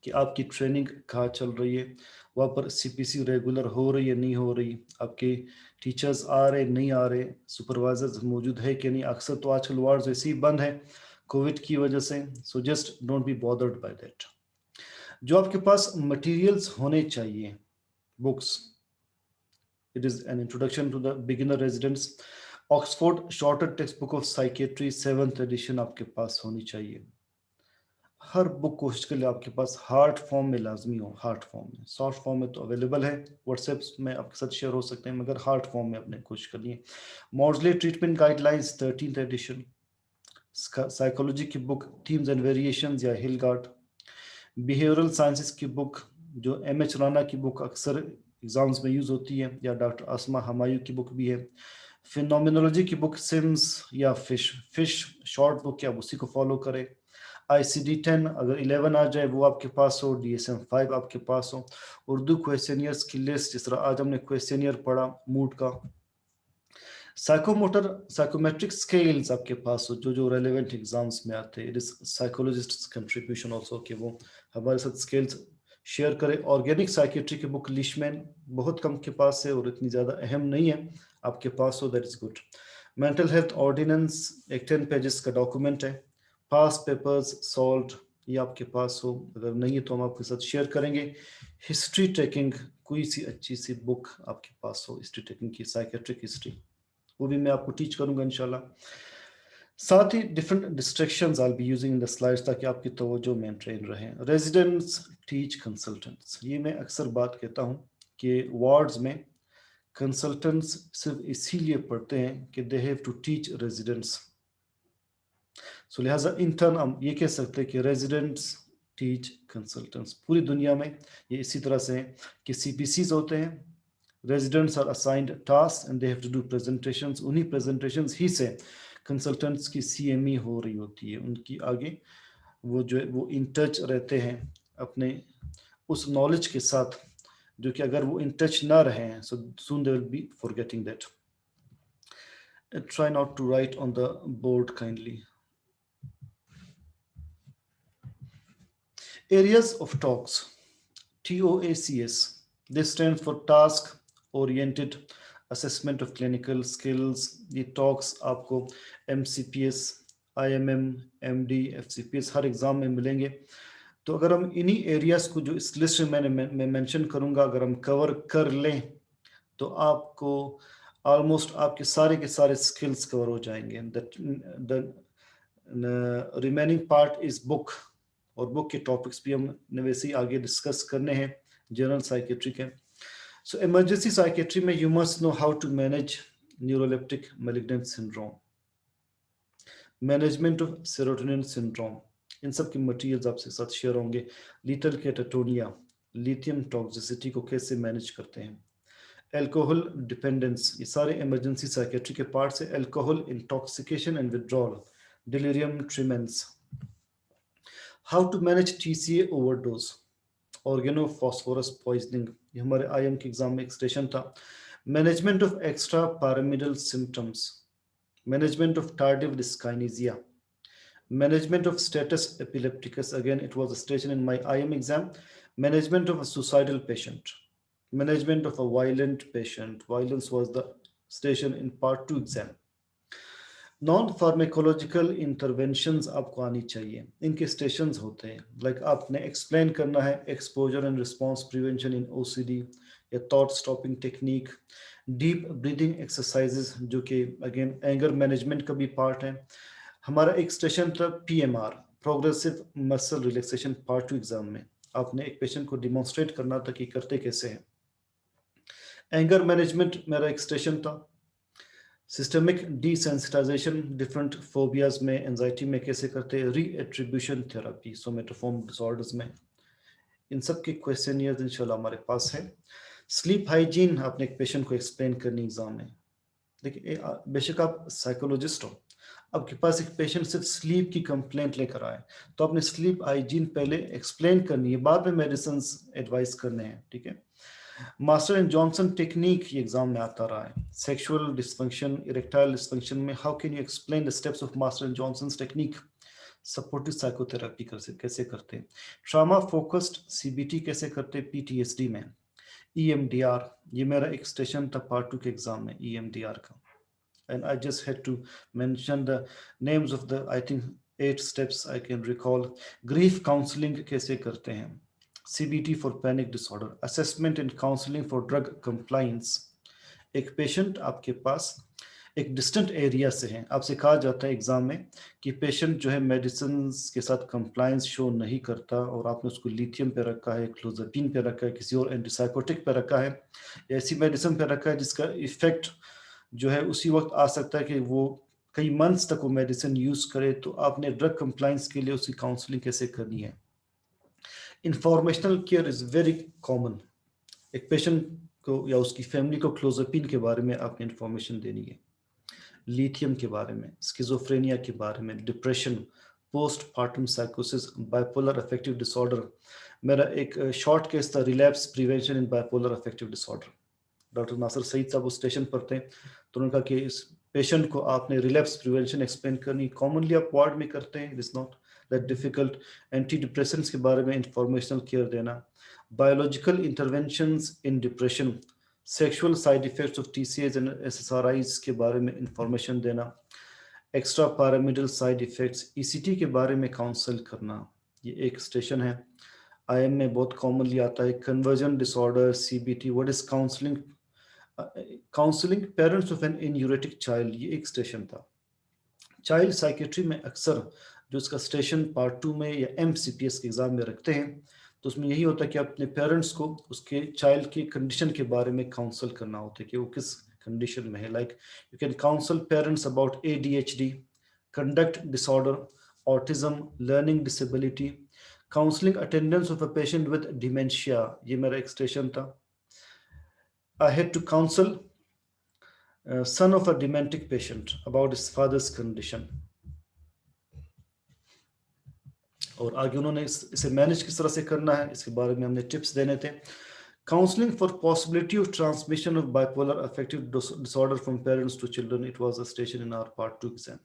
कि आपकी ट्रेनिंग कहाँ चल रही है, वहाँ पर सीपीसी रेगुलर हो रही है नहीं हो रही, आपके टीचर्स आ रहे नहीं आ रहे, सुपरवाइजर्स मौजूद है कि नहीं। अक्सर तो आजकल वार्ड्स वैसे ही बंद है कोविड की वजह से, so just don't be bothered by that. जो आपके पास मटेरियल्स होने चाहिए, books, it is an introduction to the beginner residents, Oxford shorter text book of psychiatry 7th edition आपके पास होनी चाहिए। हर बुक कोशिश के लिए आपके पास हार्ड फॉर्म में लाजमी हो, हार्ड फॉर्म में। सॉफ्ट फॉर्म में तो अवेलेबल है, व्हाट्सएप में आपके साथ शेयर हो सकते हैं, मगर हार्ड फॉर्म में आपने कोशिश करनी है। Maudsley treatment guidelines 13th edition, psychology की बुक थीम्स एंड वेरिएशंस या हिलगार्ड, बिहेवियरल साइंसेस की बुक जो एम.एच. राना की बुक अक्सर एग्जाम्स में यूज होती है, या डॉक्टर आसमा हमायूं की बुक भी है। फिनोमिनोलॉजी की बुक सिम्स या फिश शॉर्ट बुक, या उसी को फॉलो करें। ICD-10 अगर 11 आ जाए वो आपके पास हो, DSM-5 आपके पास हो। उर्दू क्वेश्चनियर्स की लिस्ट, जिस तरह आज हमने क्वेश्चनियर पढ़ा मूड का। साइकोमोटर साइकोमेट्रिक स्केल्स आपके पास हो, जो जो रेलेवेंट एग्जाम्स में आते हैं। It is psychologist contribution also कि वो हमारे साथ स्केल्स शेयर करें। ऑर्गेनिक साइकेट्री की बुक लिशमैन बहुत कम के पास है और इतनी ज़्यादा अहम नहीं है, आपके पास हो that is good. Mental health ordinance एक 10 पेजेस का डॉक्यूमेंट है। पास पेपर्स सॉल्व, ये आपके पास हो, अगर नहीं है तो हम आपके साथ शेयर करेंगे। हिस्ट्री टेकिंग, कोई सी अच्छी सी बुक आपके पास हो हिस्ट्री टेकिंग की, साइकेट्रिक हिस्ट्री, वो भी मैं आपको टीच करूंगा इंशाल्लाह। साथ ही different distractions I be using in the slides, ताकि आपकी तवज्जो मेंटेन रहे। रेजिडेंट्स टीच कंसल्टेंट्स, ये मैं अक्सर बात कहता हूँ कि वार्ड्स में कंसल्टेंट्स सिर्फ इसीलिए पढ़ते हैं कि they have to teach residents. So लिहाजा इंटर्न हम ये कह सकते हैं कि रेजिडेंट्स टीच कंसल्टेंट्स। पूरी दुनिया में ये इसी तरह से है कि CPCs होते हैं, residents are assigned task and they have to do presentations. उन्हीं प्रेजेंटेशंस ही से कंसल्टेंट्स की CME हो रही होती है, उनकी आगे वो जो है वो इन टच रहते हैं अपने उस नॉलेज के साथ, जो कि अगर वो इन टच ना रहे हैं so soon they will be forgetting that. Try not to write on the board kindly. Areas of talks, TOACS. This stands for Task Oriented Assessment of Clinical Skills. ये talks आपको MCPS, IMM, MD, FCPS हर exam में मिलेंगे। तो अगर हम इन्हीं areas को जो इस लिस्ट में मैं मेंशन करूंगा, अगर हम कवर कर लें तो आपको ऑलमोस्ट आपके सारे के सारे स्किल्स कवर हो जाएंगे। The remaining part is book, और बुक के टॉपिक्स भी हमने वैसे ही आगे डिस्कस करने हैं जनरल साइकेट्री के। सो इमरजेंसी साइकेट्री में you must know how to manage neuroleptic malignant syndrome, management of serotonin syndrome, इन सब के मटेरियल्स आपके साथ शेयर होंगे। लीथल कैटाटोनिया, लिथियम टॉक्सिसिटी को कैसे मैनेज करते हैं, एल्कोहल डिपेंडेंस, ये सारे इमरजेंसी साइकेट्री के पार्ट्स है। Alcohol intoxication and withdrawal, delirium tremens, how to manage TCA overdose, organophosphorus poisoning, ये हमारे IM के एग्जाम में एक स्टेशन था। Management of extra pyramidal symptoms, management of tardive dyskinesia, management of status epilepticus, again it was a station in my IM exam. Management of a suicidal patient, management of a violent patient, violence was the station in part 2 exam. Non pharmacological interventions आपको आनी चाहिए, इनके stations होते हैं। Like आपने explain करना है exposure and response prevention in OCD, या thought stopping technique, deep breathing exercises, जो कि अगेन एंगर मैनेजमेंट का भी पार्ट है। हमारा एक स्टेशन था PMR, progressive muscle relaxation, part 2 exam में आपने एक पेशेंट को डिमॉन्स्ट्रेट करना था कि करते कैसे हैं। एंगर मैनेजमेंट मेरा एक स्टेशन था। सिस्टमिक डिसेंसिटाइजेशन, डिफरेंट फोबियाज में, एंजाइटी में कैसे करते हैं। रीएट्रीब्यूशन थेरेपी, सोमेटोफॉर्म डिसऑर्डर्स में, इन सब के क्वेश्चनियर्स इंशाल्लाह हमारे पास है। स्लीप हाइजीन आपने एक पेशेंट को एक्सप्लेन करनी एग्जाम में। देखिए बेशक आप साइकोलॉजिस्ट हो, आपके पास एक पेशेंट सिर्फ स्लीप की कंप्लेंट लेकर आए, तो आपने स्लीप हाइजीन पहले एक्सप्लेन करनी है, बाद में मेडिसिन एडवाइस करने हैं, ठीक है। मास्टर एंड जॉनसन टेक्निक ये एग्जाम में आता रहा है। सेक्सुअल डिस्फंक्शन, इरेक्टाइल डिस्फंक्शन में how can you explain the steps of master and Johnson technique. Supportive psychotherapy कैसे करते हैं, ट्रामा फोकस्ड सीबीटी कैसे करते हैं पीटीएसडी में, ईएमडीआर, ये मेरा एक स्टेशन था पार्ट 2 के एग्जाम में ईएमडीआर का, and I just had to mention the names of the I think 8 steps I can recall. Grief counseling कैसे करते हैं, CBT for panic disorder, assessment and counseling for drug compliance. एक patient आपके पास एक distant area से है, आपसे कहा जाता है एग्जाम में कि पेशेंट जो है मेडिसिन के साथ कंप्लायंस शो नहीं करता और आपने उसको लिथियम पे रखा है, क्लोजापिन पे रखा है, किसी और एंटीसाइकोटिक पे रखा है, ऐसी मेडिसिन पे रखा है जिसका इफेक्ट जो है उसी वक्त आ सकता है कि वो कई मंथ्स तक वो मेडिसिन यूज करे, तो आपने ड्रग कंप्लायंस के लिए उसकी काउंसलिंग कैसे करनी है। Informational care is very common, एक पेशेंट को या उसकी फैमिली को क्लोजापिन के बारे में आपने इंफॉर्मेशन देनी है, लिथियम के बारे में, स्किज़ोफ्रेनिया के बारे में, डिप्रेशन, पोस्ट पार्टम साइकोसिस, बाइपोलर अफेक्टिव डिसऑर्डर। मेरा एक शॉर्ट केस था, relapse prevention in bipolar affective disorder. Doctor Nasir Saeed साहब उस स्टेशन पर थे, तो उन्होंने कहा कि इस पेशेंट को आपने रिलैप्स प्रिवेंशन एक्सप्लेन करनी, कॉमनली आप वार्ड में करते हैं, it is not that difficult. Anti depressants के बारे में इंफॉर्मेशनल केयर देना, biological interventions in depression, sexual side effects of TCAs and SSRIs के बारे में इंफॉर्मेशन देना, extra pyramidal side effects, ECT के बारे में काउंसल करना, ये एक स्टेशन है। आईएम में बहुत कॉमनली आता है conversion disorder, CBT, what is counselling, counselling parents of an enuretic child, ये एक स्टेशन था। चाइल्ड साइकेट्री में अक्सर जो इसका स्टेशन पार्ट 2 में या एमसीपीएस के एग्जाम में रखते हैं, तो उसमें यही होता है कि अपने पेरेंट्स को उसके चाइल्ड की कंडीशन के बारे में काउंसल करना होता है कि वो किस कंडीशन में है। Like you can counsel parents about ADHD, conduct disorder, autism, learning disability, counselling attendance of a patient with dementia, ये मेरा एक स्टेशन था। I had to counsel son of a dementic patient about his father's condition, और आगे उन्होंने इसे manage किस तरह से करना है इसके बारे में हमने टिप्स देने थे। Counselling for possibility of transmission of bipolar affective disorder from parents to children, it was a station in our part 2 exam.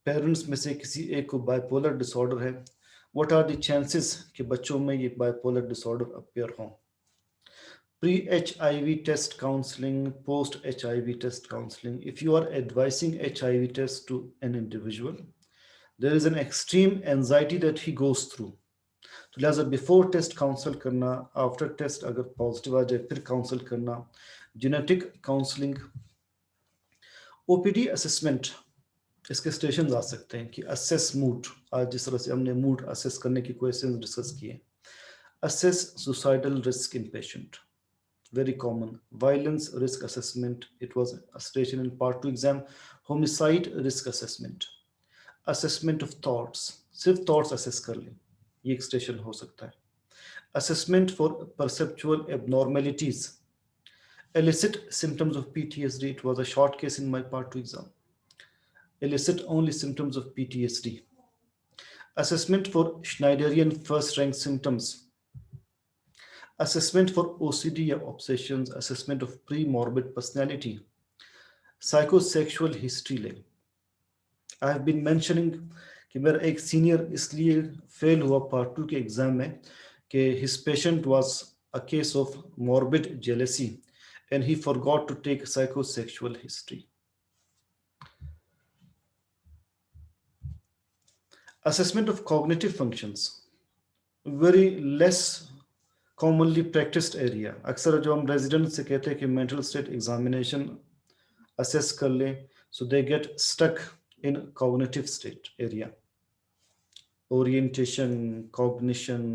Parents में से किसी एक को बाइपोलर डिसऑर्डर है, व्हाट आर द चांसेस कि बच्चों में ये बाइपोलर डिसऑर्डर अपीयर हो। Pre-HIV test counseling, post-HIV test counseling. If you are advising HIV test to an individual, there is an extreme anxiety that he goes through. तो लिहाजा before test counsel करना, after test अगर positive आ जाए फिर counsel करना, genetic counselling, OPD assessment, इसके station आ सकते हैं कि असेस मूड, आज जिस तरह से हमने मूड असेस करने की क्वेश्चन डिस्कस किए। Assess suicidal risk in patient, very common. Violence risk assessment, it was a station in part 2 exam. Homicide risk assessment, assessment of thoughts, सिर्फ thoughts assess कर ले, ये एक स्टेशन हो सकता है। Assessment for perceptual abnormalities, elicit symptoms of PTSD, it was a short case in my part 2 exam, elicit only symptoms of PTSD. Assessment for Schneiderian first rank symptoms, assessment for OCD or obsessions, assessment of pre-morbid personality, psychosexual history ले। I have been mentioning कि मेरा एक senior इसलिए fail हुआ part 2 के exam में कि his patient was a case of morbid jealousy and he forgot to take psychosexual history. Assessment of cognitive functions, very less commonly practised area. अक्सर जो हम रेजिडेंट से कहते हैं कि मेंटल स्टेट एग्जामिनेशन असेस कर लें, so they get stuck in cognitive state area, orientation, cognition,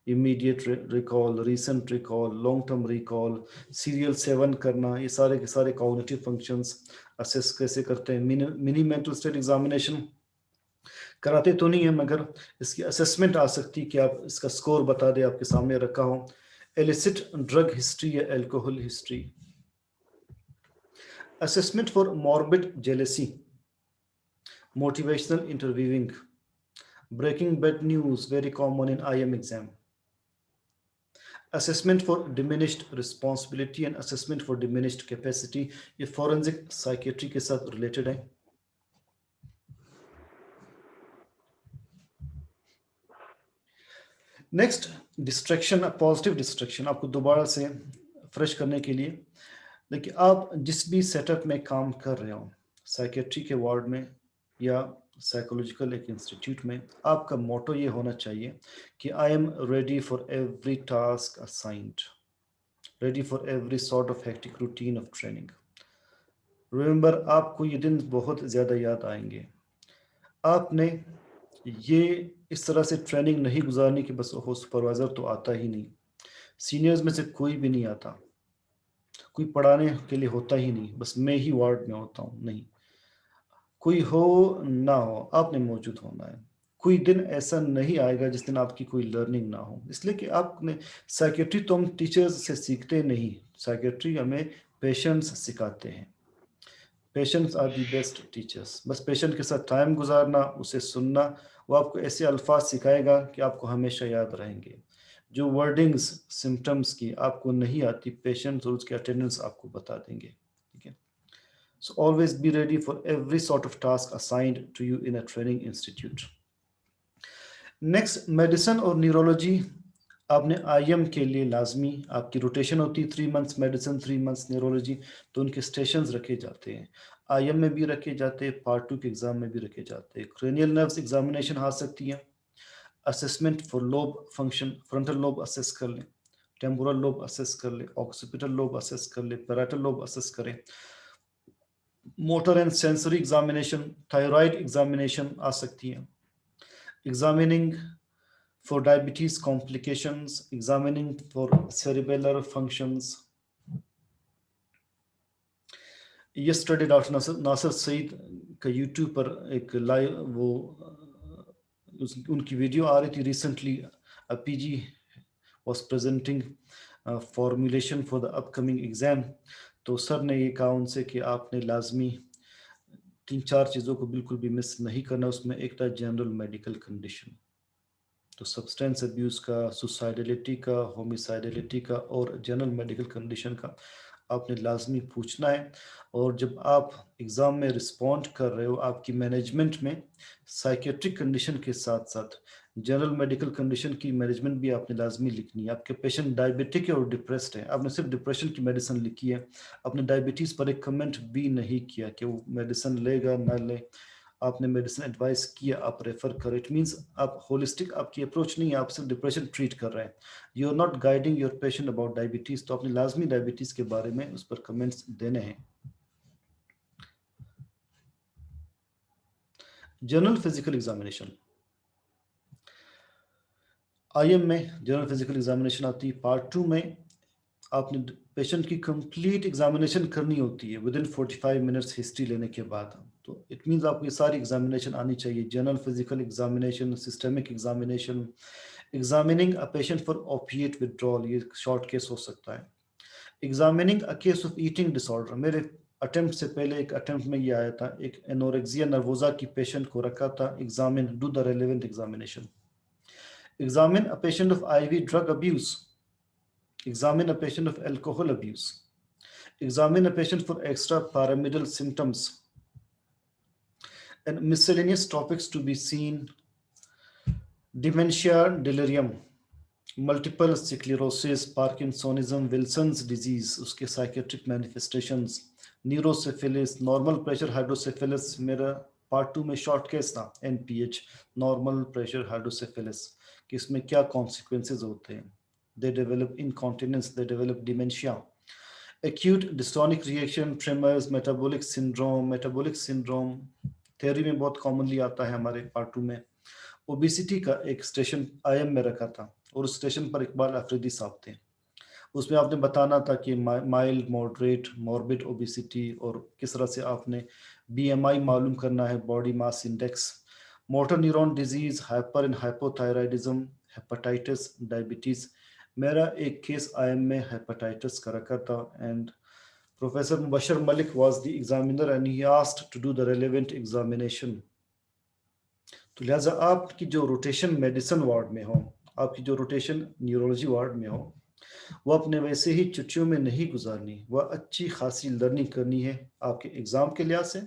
immediate recall, recent recall, long term recall, serial 7 करना, ये सारे के सारे कॉग्निटिव फंक्शंस असेस कैसे करते हैं। मिनी मेंटल स्टेट एग्जामिनेशन कराते तो नहीं है मगर इसकी असेसमेंट आ सकती है कि आप इसका स्कोर बता दें, आपके सामने रखा हो। एलिसिट ड्रग हिस्ट्री या alcohol history, assessment for morbid jealousy, motivational interviewing, breaking bad news, very common in IM exam, assessment for diminished responsibility and assessment for diminished capacity, ये फॉरेंसिक साइकेट्री के साथ रिलेटेड है। Next distraction, positive distraction, आपको दोबारा से fresh करने के लिए। देखिए, आप जिस भी सेटअप में काम कर रहे हो, साइकेट्री के वार्ड में या साइकोलॉजिकल एक इंस्टीट्यूट में, आपका मोटो ये होना चाहिए कि I am ready for every task assigned, ready for every sort of hectic routine of training. Remember, आपको ये दिन बहुत ज़्यादा याद आएंगे। आपने ये इस तरह से ट्रेनिंग नहीं गुजारनी कि बस ओहो सुपरवाइज़र तो आता ही नहीं, सीनियर्स में से कोई भी नहीं आता, कोई पढ़ाने के लिए होता ही नहीं, बस मैं ही वार्ड में होता हूँ, नहीं। कोई हो ना हो, आपने मौजूद होना है। कोई दिन ऐसा नहीं आएगा जिस दिन आपकी कोई लर्निंग ना हो, इसलिए कि आपने साइकेट्री तो हम टीचर्स से सीखते नहीं, साइकेट्री हमें पेशेंट्स सिखाते हैं। Patients are the best teachers. बस पेशेंट के साथ टाइम गुजारना, उसे सुनना, वो आपको ऐसे अल्फाज सिखाएगा कि आपको हमेशा याद रहेंगे। जो वर्डिंग्स सिम्टम्स की आपको नहीं आती, पेशेंट्स और उसके अटेंडेंट्स आपको बता देंगे, ठीक है। So always be ready for every sort of task assigned to you in a training institute. Next, medicine और न्यूरोलॉजी। आपने आईएम के लिए लाजमी आपकी रोटेशन होती है, 3 मंथ्स मेडिसिन, 3 मंथ्स न्यूरोलॉजी, तो उनके स्टेशंस रखे जाते हैं। आईएम में भी रखे जाते हैं, पार्ट 2 के एग्जाम में भी रखे जाते हैं। क्रेनियल नर्व्स एग्जामिनेशन आ सकती है, assessment for lobe function, frontal lobe assess कर लें, टेम्पोरल लोब असेस कर लें, ऑक्सीपिटल लोब असेस कर लें, पैराइटल लोब असेस करें। Motor and sensory examination, thyroid examination आ सकती है। Examining for diabetes complications, examining for cerebellar functions. Yesterday doctor Nasir Saeed का यूट्यूब पर एक लाइव वो उनकी वीडियो आ रही थी recently. PG was presenting formulation for the upcoming exam। तो सर ने ये कहा उनसे कि आपने लाजमी 3-4 चीज़ों को बिल्कुल भी मिस नहीं करना। उसमें एक था जनरल मेडिकल कंडीशन, तो सब्सटेंस अब्यूज़ का, सुसाइडलिटी का, होमिसाइडलिटी का और जनरल मेडिकल कंडीशन का आपने लाजमी पूछना है। और जब आप एग्ज़ाम में रिस्पॉन्ड कर रहे हो, आपकी मैनेजमेंट में साइकेट्रिक कंडीशन के साथ साथ जनरल मेडिकल कंडीशन की मैनेजमेंट भी आपने लाजमी लिखनी है। आपके पेशेंट डायबिटिक है और डिप्रेस्ड है, आपने सिर्फ डिप्रेशन की मेडिसिन लिखी है, आपने डायबिटीज़ पर एक कमेंट भी नहीं किया कि वो मेडिसिन लेगा ना ले। आपने मेडिसिन एडवाइस किया, आप रेफर करो। इट मींस आप होलिस्टिक, आपकी अप्रोच नहीं है, आप सिर्फ डिप्रेशन ट्रीट कर रहे हैं। You are not guiding your patient about diabetes. तो आपने लाजमी डायबिटीज़ के बारे में उस पर कमेंट्स देने हैं। जनरल फिजिकल एग्जामिनेशन, आईएम में जनरल फिजिकल एग्जामिनेशन आती है। पार्ट 2 में आपने पेशेंट की कंप्लीट एग्जामिनेशन करनी होती है विद इन 45 मिनट्स हिस्ट्री लेने के बाद। तो इट मींस आपको ये सारी एग्जामिनेशन आनी चाहिए, general physical examination, systemic examination, examining a patient for opiate withdrawal, ये शॉर्ट केस हो सकता है। Examining a case of eating disorder, मेरे अटेम्प्ट से पहले एक अटेम्प्ट में ये आया था, एक एनोरेक्सिया नर्वोजा की पेशेंट को रखा था। Examine, do the relevant examination. Examine a patient of IV drug abuse, examine a patient of alcohol abuse, examine a patient for extrapyramidal symptoms, and miscellaneous topics to be seen: dementia, delirium, multiple sclerosis, Parkinsonism, Wilson's disease, उसके psychiatric manifestations, neurosyphilis, normal pressure hydrocephalus, मेरा part 2 में short case था, NPH, normal pressure hydrocephalus, कि इसमें क्या consequences होते हैं। They develop incontinence, they develop dementia, acute dystonic reaction, tremors, metabolic syndrome theory में बहुत कॉमनली आता है हमारे पार्ट 2 में। ओबिसिटी का एक स्टेशन आईएम में रखा था और उस स्टेशन पर इकबाल अफरीदी साहब थे। उसमें आपने बताना था कि माइल्ड, मॉडरेट, मॉर्बिड ओबिसिटी, और किस तरह से आपने बीएमआई मालूम करना है, body mass index, motor neuron disease, hyper and hypothyroidism, hepatitis, diabetes. मेरा एक केस आईएम में हेपेटाइटिस का रखा था, and professor Mubashar Malik was the examiner and he asked to do the relevant examination. तो लिहाजा आपकी जो रोटेशन मेडिसिन वार्ड में हो, आपकी जो रोटेशन न्यूरोलॉजी वार्ड में हो, वो अपने वैसे ही छुट्टियों में नहीं गुजारनी, वह अच्छी खासी लर्निंग करनी है आपके एग्ज़ाम के लिहाज से।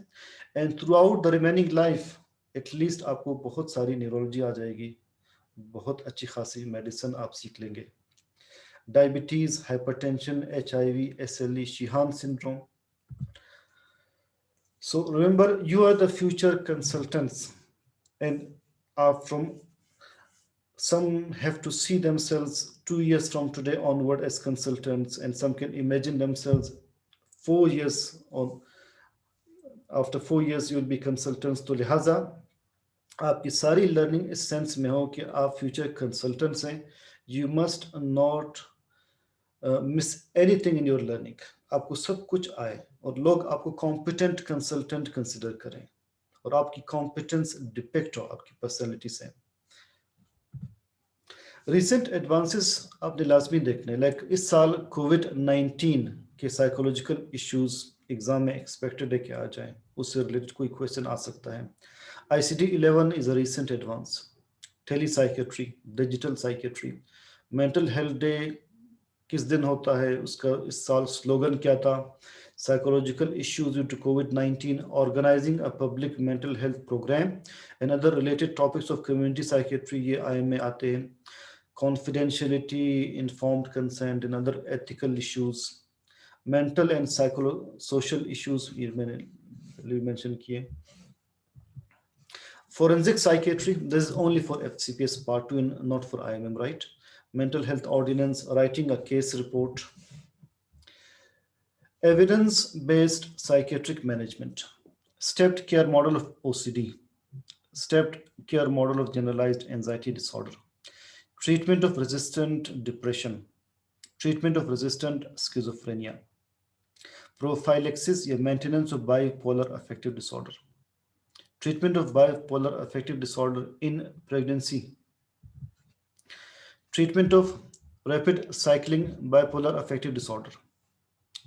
And through out the remaining life at least आपको बहुत सारी न्यूरोलॉजी आ जाएगी, बहुत अच्छी खासी मेडिसिन आप सीख लेंगे। Diabetes, hypertension, HIV, SLE, Sheehan syndrome. So remember, you are the future consultants, and are from some have to see themselves 2 years from today onward as consultants, and some can imagine themselves 4 years on. After 4 years, you will be consultants. तो लिहाजा आपकी सारी learning इस sense में हो कि आप future consultants हैं। You must not miss anything in your learning. आपको सब कुछ आए और लोग आपको कॉम्पिटेंट कंसल्टेंट कंसिडर करें और आपकी कॉम्पिटेंस डिपेक्ट हो आपकी पर्सनैलिटी से। रिसेंट एडवांसेस आपने लाजमी देखने, लाइक इस साल कोविड-19 के साइकोलॉजिकल इश्यूज एग्जाम में एक्सपेक्टेड है कि आ जाए, उससे रिलेटेड कोई क्वेश्चन आ सकता है। ICD-11 is a recent advance. Tele psychiatry, digital psychiatry, mental health day किस दिन होता है, उसका इस साल स्लोगन क्या था, साइकोलॉजिकल इश्यूज ड्यू टू कोविड-19, organising a public mental health programme and other related topics of community psychiatry, ये IM में आते हैं। confidentiality, informed consent, and other ethical issues, mental and social issues ये मैंने mention किए। Forensic psychiatry, this is only for FCPS part 2 and not for IMM, right? Mental health ordinance, writing a case report. Evidence-based psychiatric management, stepped care model of OCD, stepped care model of generalized anxiety disorder, treatment of resistant depression, treatment of resistant schizophrenia, prophylaxis या maintenance of bipolar affective disorder, treatment of bipolar affective disorder in pregnancy, treatment of rapid cycling bipolar affective disorder,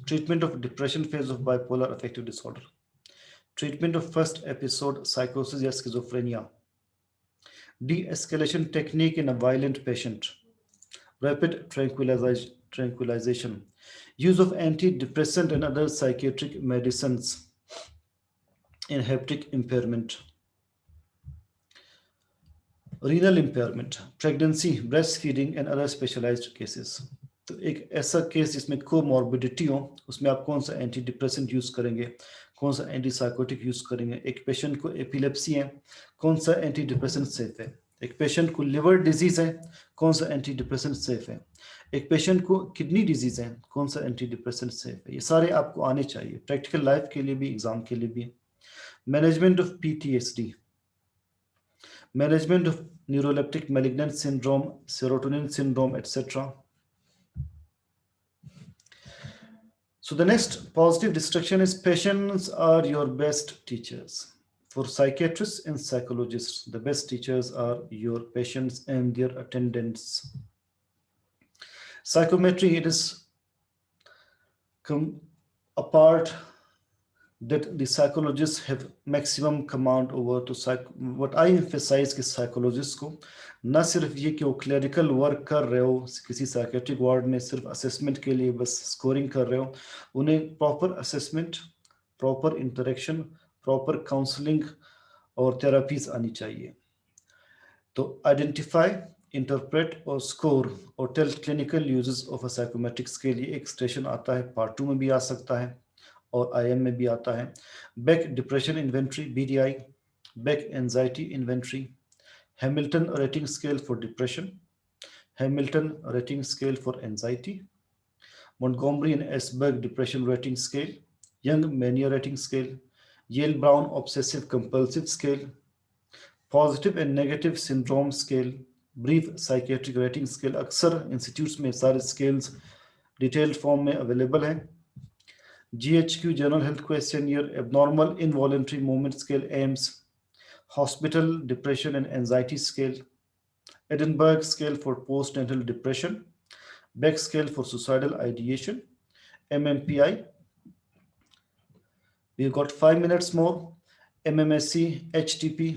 treatment of depression phase of bipolar affective disorder, treatment of first episode psychosis या schizophrenia, de-escalation technique in a violent patient, rapid tranquilization, use of antidepressant and other psychiatric medicines in haptic impairment, renal impairment, pregnancy, breastfeeding and other specialized cases। तो एक ऐसा case जिसमें comorbidity हो, उसमें आप कौन सा एंटी डिप्रेसेंट यूज करेंगे, कौन सा एंटी साइकोटिक यूज करेंगे। एक पेशेंट को एपिलेप्सी है, कौन सा एंटी डिप्रेसेंट सेफ है। एक पेशेंट को लिवर डिजीज है, कौन सा एंटी डिप्रेसेंट सेफ है। एक पेशेंट को किडनी डिजीज है, कौन सा एंटी डिप्रेसेंट सेफ है। ये सारे आपको आने चाहिए, प्रैक्टिकल लाइफ के लिए भी, एग्जाम के लिए भी। Management of PTSD, management of neuroleptic malignant syndrome, serotonin syndrome, etc. So the next positive distraction is patients are your best teachers. For psychiatrists and psychologists, the best teachers are your patients and their attendants. Psychometry, it is a part that the psychologists have maximum command over to what I emphasize कि psychologists को ना सिर्फ ये कि वो clerical work कर रहे हो किसी साइकेट्रिक वार्ड में सिर्फ असेसमेंट के लिए बस स्कोरिंग कर रहे हो, उन्हें proper assessment, proper interaction, proper counselling और थेरापीज आनी चाहिए। तो आइडेंटिफाई, इंटरप्रेट और स्कोर और tell clinical uses of a psychometric scale, ये एक स्टेशन आता है, पार्ट 2 में भी आ सकता है और IM में भी आता है। Beck depression inventory, BDI, Beck anxiety inventory, Hamilton rating scale for depression, Hamilton rating scale for anxiety, Montgomery and Esberg depression rating scale, Young mania rating scale, Yale Brown obsessive compulsive scale, positive and negative syndrome scale, brief psychiatric rating scale. अक्सर institutes में सारे scales detailed form में available हैं। GHQ general health questionnaire, abnormal involuntary movement scale AIMS, hospital depression and anxiety scale, Edinburgh scale for postnatal depression, Beck scale for suicidal ideation, MMPI. We've got 5 minutes more. MMSC, HTP,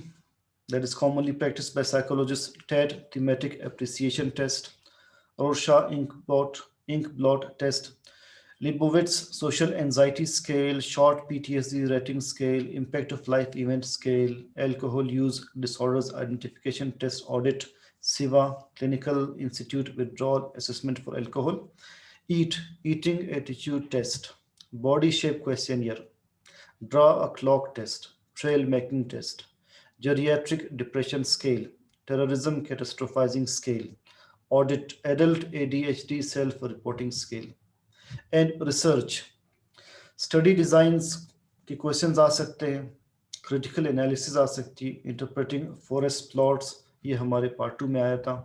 that is commonly practiced by psychologists, TED, thematic appreciation test, Rorschach ink blot test, Leibowitz social anxiety scale, short PTSD rating scale, impact of life event scale, alcohol use disorders identification test audit, SIVA, Clinical Institute Withdrawal Assessment for Alcohol. Eating Attitude Test, Body Shape Questionnaire, Draw a Clock Test, Trail Making Test, Geriatric Depression Scale, Terrorism Catastrophizing Scale, Audit Adult ADHD Self-Reporting Scale. And research, study designs के questions आ सकते हैं, critical analysis आ सकती है, interpreting forest plots, ये हमारे part 2 में आया था।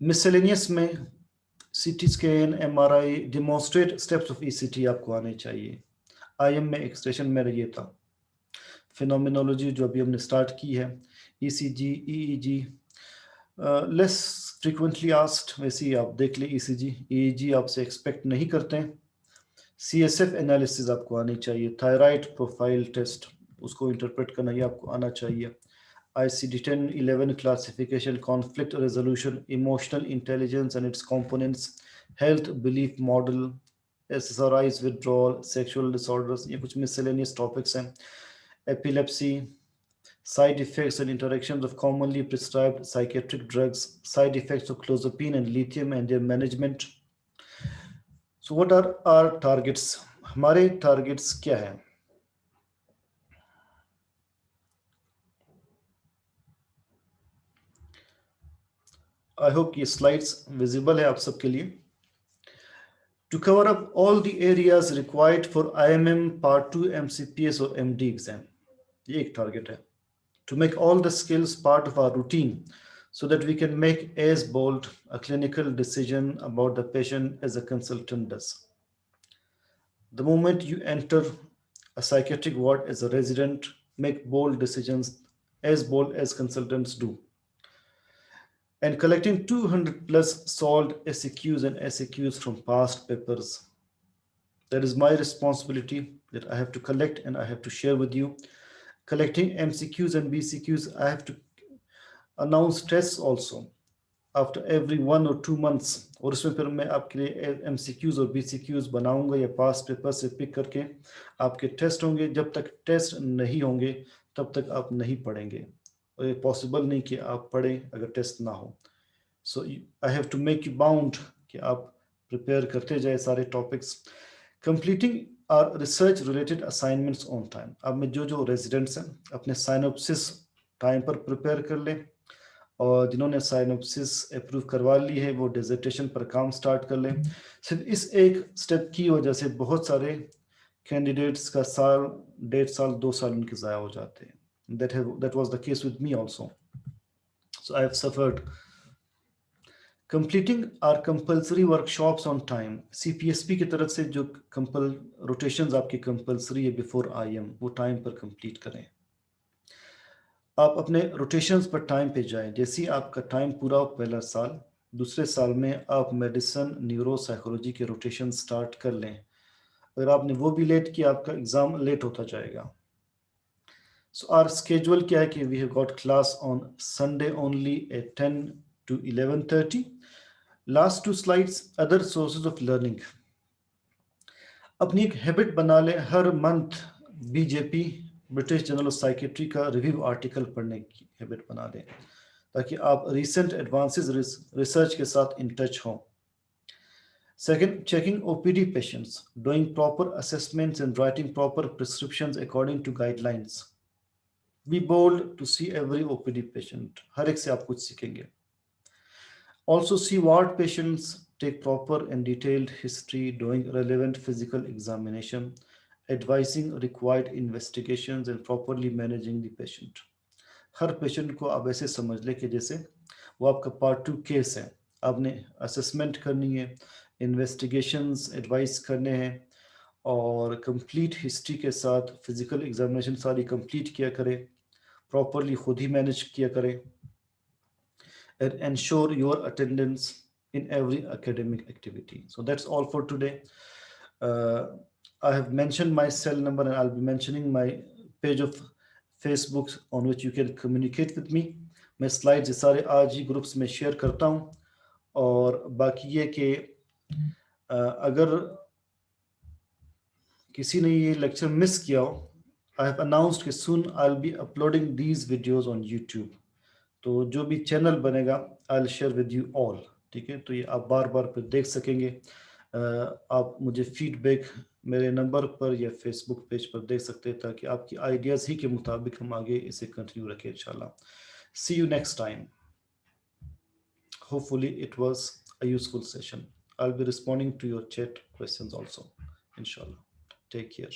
मिसलेनियस में CT scan, MRI, demonstrate steps of ECT आपको आने चाहिए। आईएम में एक्सटेंशन में ये था। फिनोमिनोलॉजी जो अभी हमने स्टार्ट की है, ECG, EEG, less frequently asked, वैसे ही आप देख ले। ईसीजी, ईईजी आपसे एक्सपेक्ट नहीं करते हैं। CSF एनालिसिस आपको आनी चाहिए। थायराइड प्रोफाइल टेस्ट, उसको इंटरप्रेट करना ही आपको आना चाहिए। ICD-10, 11 classification, conflict resolution, emotional intelligence and it's components, health belief model, SSRIs, withdrawal, sexual disorders, ये कुछ मिसलेनियस टॉपिक्स हैं। Epilepsy, side effects and interactions of commonly prescribed psychiatric drugs, side effects of clozapine and lithium and their management. So what are our targets? हमारे targets क्या है? I hope ये slides visible है आप सबके लिए। To cover up all the areas required for IMM Part 2 MCPS or MD exam, ये एक target है। To make all the skills part of our routine so that we can make as bold a clinical decision about the patient as a consultant does. The moment you enter a psychiatric ward as a resident, make bold decisions, as bold as consultants do. And collecting 200 plus solved SAQs and SAQs from past papers. That is my responsibility that I have to collect and I have to share with you. Collecting MCQs and BCQs, I have to announce tests also after every 1 or 2 months, और उसमें फिर मैं आपके लिए MCQs और BCQs बनाऊंगा या पास paper से पिक करके आपके टेस्ट होंगे। जब तक टेस्ट नहीं होंगे तब तक आप नहीं पढ़ेंगे, और ये पॉसिबल नहीं कि आप पढ़ें अगर टेस्ट ना हो। So I have to make you bound कि आप प्रिपेयर करते जाए सारे topics. Completing our research related assignments on time. अब में जो रेजिडेंट्स हैं अपने साइनोप्सिस टाइम पर प्रिपेयर कर लें, और जिन्होंने साइनोप्सिस अप्रूव करवा ली है वो डिसर्टेशन पर काम स्टार्ट कर लें। सिर्फ इस एक स्टेप की वजह से बहुत सारे कैंडिडेट्स का साल, 1.5 साल, 2 साल उनके ज़ाया हो जाते हैं। that was the case with me also. So I have suffered. Completing our compulsory workshops on time. CPSP की तरफ से जो रोटेशंस आपकी कंपल्सरी है बिफोर IM, वो टाइम पर कंप्लीट करें। आप अपने रोटेशंस पर टाइम पे जाएं। जैसे ही आपका टाइम पूरा हो पहला साल, दूसरे साल में आप मेडिसिन, न्यूरो, साइकोलॉजी के रोटेशन स्टार्ट कर लें। अगर आपने वो भी लेट किया आपका एग्जाम लेट होता जाएगा। सो आवर स्केड्यूल क्या है कि we have got class on Sunday only at 10 to 11:30। Last 2 slides, other sources of learning. अपनी एक हैबिट बना लें, हर month BJP, British journal of psychiatry का रिव्यू आर्टिकल पढ़ने की हैबिट बना लें, ताकि आप रिसेंट एडवांसेस रिसर्च के साथ इन टच हों। Second, checking OPD patients, doing proper assessments and writing proper prescriptions according to guidelines. Be bold to see every OPD patient. हर एक से आप कुछ सीखेंगे। Also see ward patients, take proper and detailed history, doing relevant physical examination, advising required investigations and properly managing the patient. Her patient को आप ऐसे समझ ले कि जैसे वो आपका पार्ट 2 केस है। आपने असेसमेंट करनी है, इन्वेस्टिगेशंस एडवाइस करने हैं, और कंप्लीट हिस्ट्री के साथ फिजिकल एग्जामिनेशन सारी कंप्लीट किया करें, प्रॉपरली खुद ही मैनेज किया करें, and ensure your attendance in every academic activity. So that's all for today. I have mentioned my cell number and I'll be mentioning my page of Facebook on which you can communicate with me. मैं slides सारे आज ही groups में share करता हूँ, और बाकी ये कि अगर किसी ने ये लेक्चर मिस किया हो, I have announced कि soon I'll be uploading these videos on YouTube. तो जो भी चैनल बनेगा I will share with you all, ठीक है। तो ये आप बार बार फिर देख सकेंगे। आप मुझे फीडबैक मेरे नंबर पर या फेसबुक पेज पर दे सकते हैं, ताकि आपकी आइडियाज़ ही के मुताबिक हम आगे इसे कंटिन्यू रखें इंशाल्लाह। See you next time. Hopefully it was a useful session. I'll be responding to your chat questions also, inshallah. Take care.